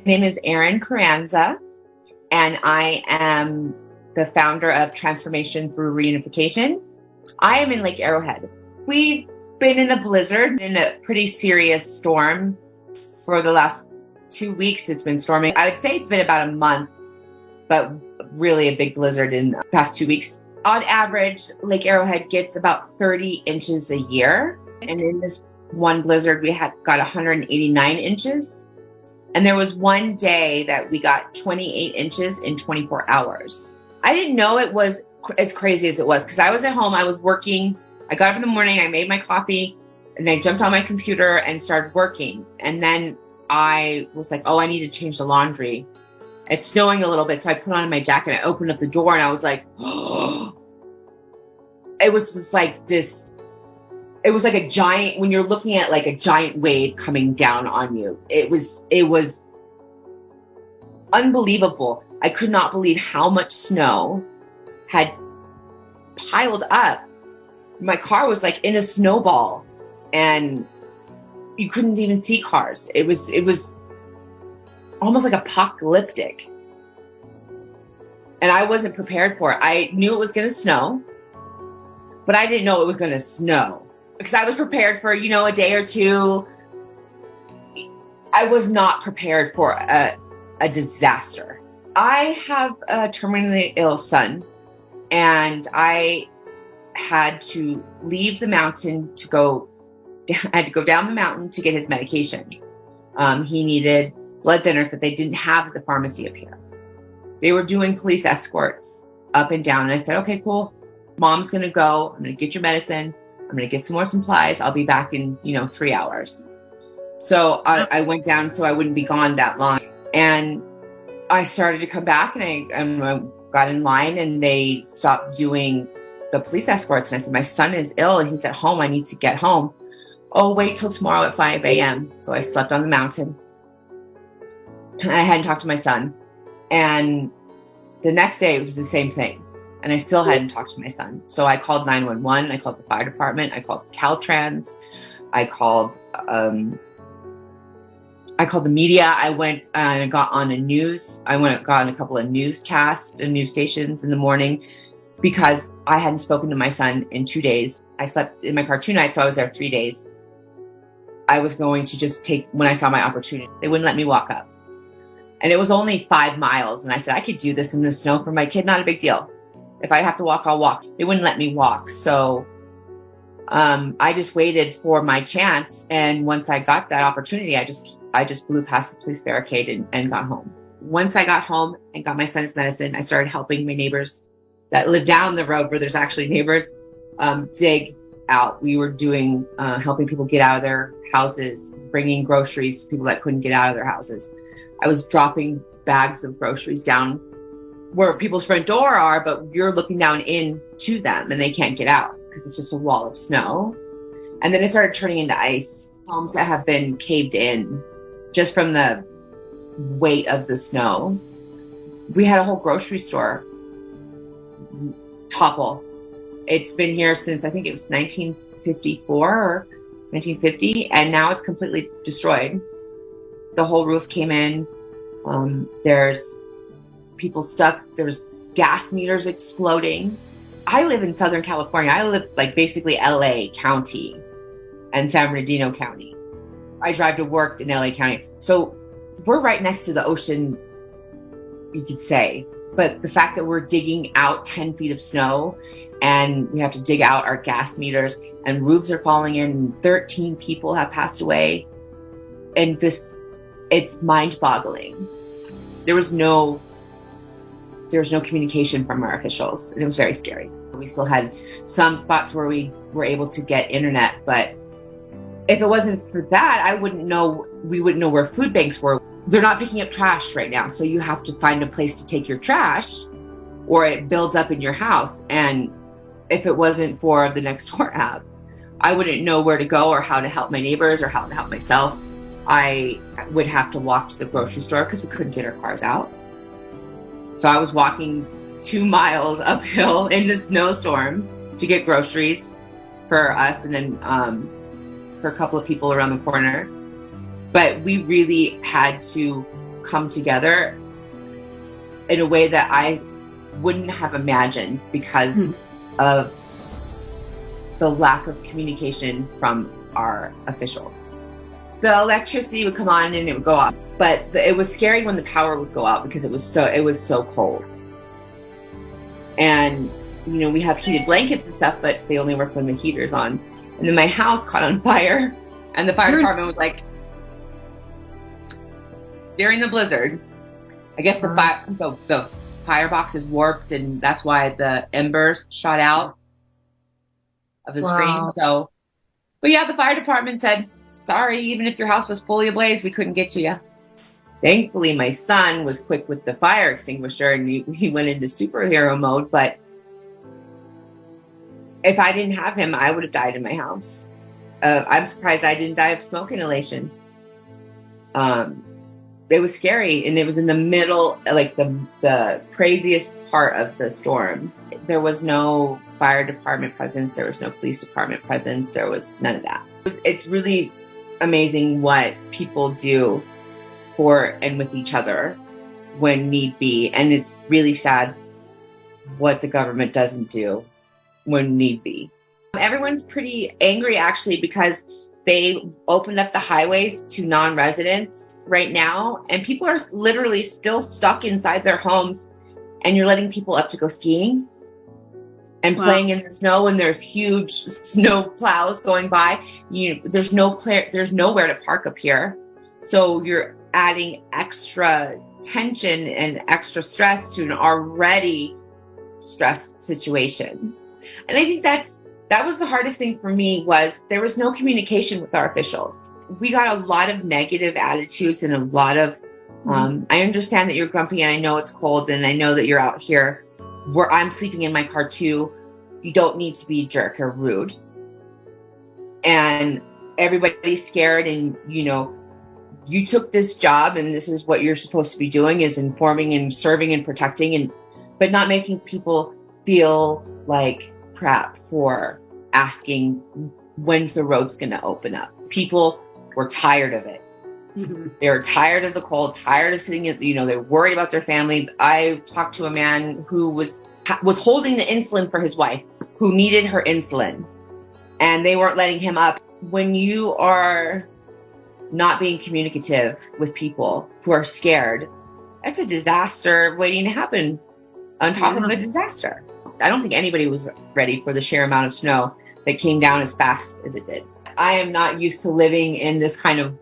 name is Erin Carranza, and I am the founder of Transformation Through Reunification. I am in Lake Arrowhead. We've been in a blizzard, in a pretty serious storm for the last 2 weeks. It's been storming. I would say it's been about a month, but really a big blizzard in the past 2 weeks. On average, Lake Arrowhead gets about 30 inches a year. And in this one blizzard, we got 189 inches. And there was one day that we got 28 inches in 24 hours. I didn't know it was as crazy as it was because I was at home, I was working. I got up in the morning, I made my coffee, and I jumped on my computer and started working. And then I was like, oh, I need to change the laundry. It's snowing a little bit, so I put on my jacket, I opened up the door, and I was like, oh. It was just like this. It was like a giant, when you're looking at like a giant wave coming down on you. It was unbelievable. I could not believe how much snow had piled up. My car was like in a snowball and you couldn't even see cars. It was almost like apocalyptic. And I wasn't prepared for it. I knew it was going to snow, but I didn't know it was going to snow. Because I was prepared for, a day or two. I was not prepared for a disaster. I have a terminally ill son, and I had to leave the mountain I had to go down the mountain to get his medication. He needed blood thinners that they didn't have at the pharmacy up here. They were doing police escorts up and down. And I said, okay, cool. Mom's going to go. I'm going to get your medicine. I'm going to get some more supplies. I'll be back in, 3 hours. So I went down so I wouldn't be gone that long. And I started to come back and I got in line and they stopped doing the police escorts. And I said, my son is ill and he's at home. I need to get home. Oh, wait till tomorrow at 5 a.m. So I slept on the mountain. I hadn't talked to my son. And the next day it was the same thing. And I still hadn't talked to my son. So I called 911. I called the fire department. I called Caltrans. I called the media. I went and got on got on a couple of newscasts and news stations in the morning because I hadn't spoken to my son in 2 days. I slept in my car 2 nights, so I was there 3 days. I was going to just when I saw my opportunity. They wouldn't let me walk up. And it was only 5 miles. And I said, I could do this in the snow for my kid. Not a big deal. If I have to walk, I'll walk. They wouldn't let me walk. So I just waited for my chance. And once I got that opportunity, I just blew past the police barricade and got home. Once I got home and got my son's medicine, I started helping my neighbors that live down the road where there's actually neighbors dig out. We were doing helping people get out of their houses, bringing groceries to people that couldn't get out of their houses. I was dropping bags of groceries down where people's front door are, but you're looking down into them and they can't get out because it's just a wall of snow. And then it started turning into ice. Homes that have been caved in just from the weight of the snow. We had a whole grocery store topple. It's been here since I think it was 1954 or 1950, and now it's completely destroyed. The whole roof came in. There's people stuck. There's gas meters exploding. I live in Southern California. I live like basically LA County and San Bernardino County. I drive to work in LA County. So we're right next to the ocean, you could say. But the fact that we're digging out 10 feet of snow and we have to dig out our gas meters and roofs are falling in, 13 people have passed away. And it's mind-boggling. There was no communication from our officials, and it was very scary. We still had some spots where we were able to get internet, but if it wasn't for that, we wouldn't know where food banks were. They're not picking up trash right now, so you have to find a place to take your trash or it builds up in your house. And if it wasn't for the Nextdoor app, I wouldn't know where to go or how to help my neighbors or how to help myself. I would have to walk to the grocery store because we couldn't get our cars out. So I was walking 2 miles uphill in the snowstorm to get groceries for us and then for a couple of people around the corner. But we really had to come together in a way that I wouldn't have imagined because of the lack of communication from our officials. The electricity would come on and it would go off, but it was scary when the power would go out because it was so cold. And we have heated blankets and stuff, but they only work when the heater's on. And then my house caught on fire, and the fire department was like, during the blizzard, I guess the firebox is warped, and that's why the embers shot out of the screen. So, but yeah, the fire department said, sorry, even if your house was fully ablaze, we couldn't get to you. Thankfully, my son was quick with the fire extinguisher, and he went into superhero mode. But if I didn't have him, I would have died in my house. I'm surprised I didn't die of smoke inhalation. It was scary, and it was in the middle, like the craziest part of the storm. There was no fire department presence. There was no police department presence. There was none of that. It's really amazing what people do for and with each other when need be. And it's really sad what the government doesn't do when need be. Everyone's pretty angry actually because they opened up the highways to non-residents right now, and people are literally still stuck inside their homes, and you're letting people up to go skiing and playing in the snow, and there's huge snow plows going by. There's nowhere to park up here. So you're adding extra tension and extra stress to an already stressed situation. And I think that was the hardest thing for me, was there was no communication with our officials. We got a lot of negative attitudes and a lot of, I understand that you're grumpy, and I know it's cold, and I know that you're out here where I'm sleeping in my car too. You don't need to be a jerk or rude. And everybody's scared, and you took this job, and this is what you're supposed to be doing, is informing and serving and protecting, but not making people feel like crap for asking when's the road's going to open up. People were tired of it. They were tired of the cold, tired of sitting at, they're worried about their family. I talked to a man who was holding the insulin for his wife, who needed her insulin, and they weren't letting him up. When you are not being communicative with people who are scared, that's a disaster waiting to happen on top of a disaster. I don't think anybody was ready for the sheer amount of snow that came down as fast as it did. I am not used to living in this kind of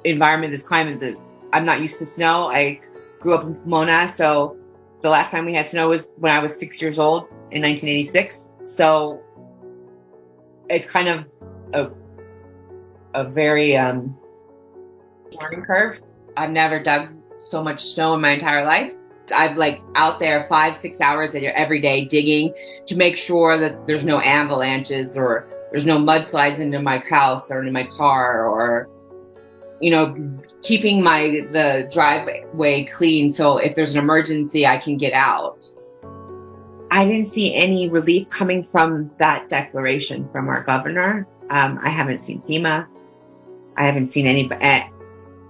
environment, this climate. That I'm not used to snow. I grew up in Pomona, so the last time we had snow was when I was 6 years old in 1986. So it's kind of a very learning curve. I've never dug so much snow in my entire life. I'm out there 5-6 hours every day digging to make sure that there's no avalanches or there's no mudslides into my house or into my car, or keeping the driveway clean so if there's an emergency I can get out. I didn't see any relief coming from that declaration from our governor. I haven't seen FEMA. I haven't seen anybody.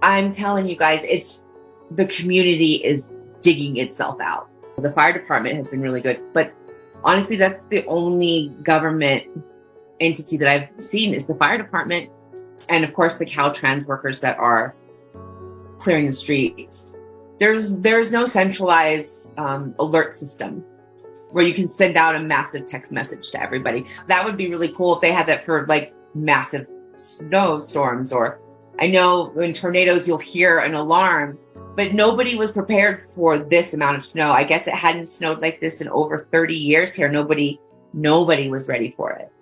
I'm telling you guys, the community is digging itself out. The fire department has been really good, but honestly, that's the only government entity that I've seen is the fire department. And of course, the Caltrans workers that are clearing the streets. There's no centralized alert system where you can send out a massive text message to everybody. That would be really cool if they had that for massive snowstorms, or I know in tornadoes you'll hear an alarm, but nobody was prepared for this amount of snow. I guess it hadn't snowed like this in over 30 years here. Nobody was ready for it.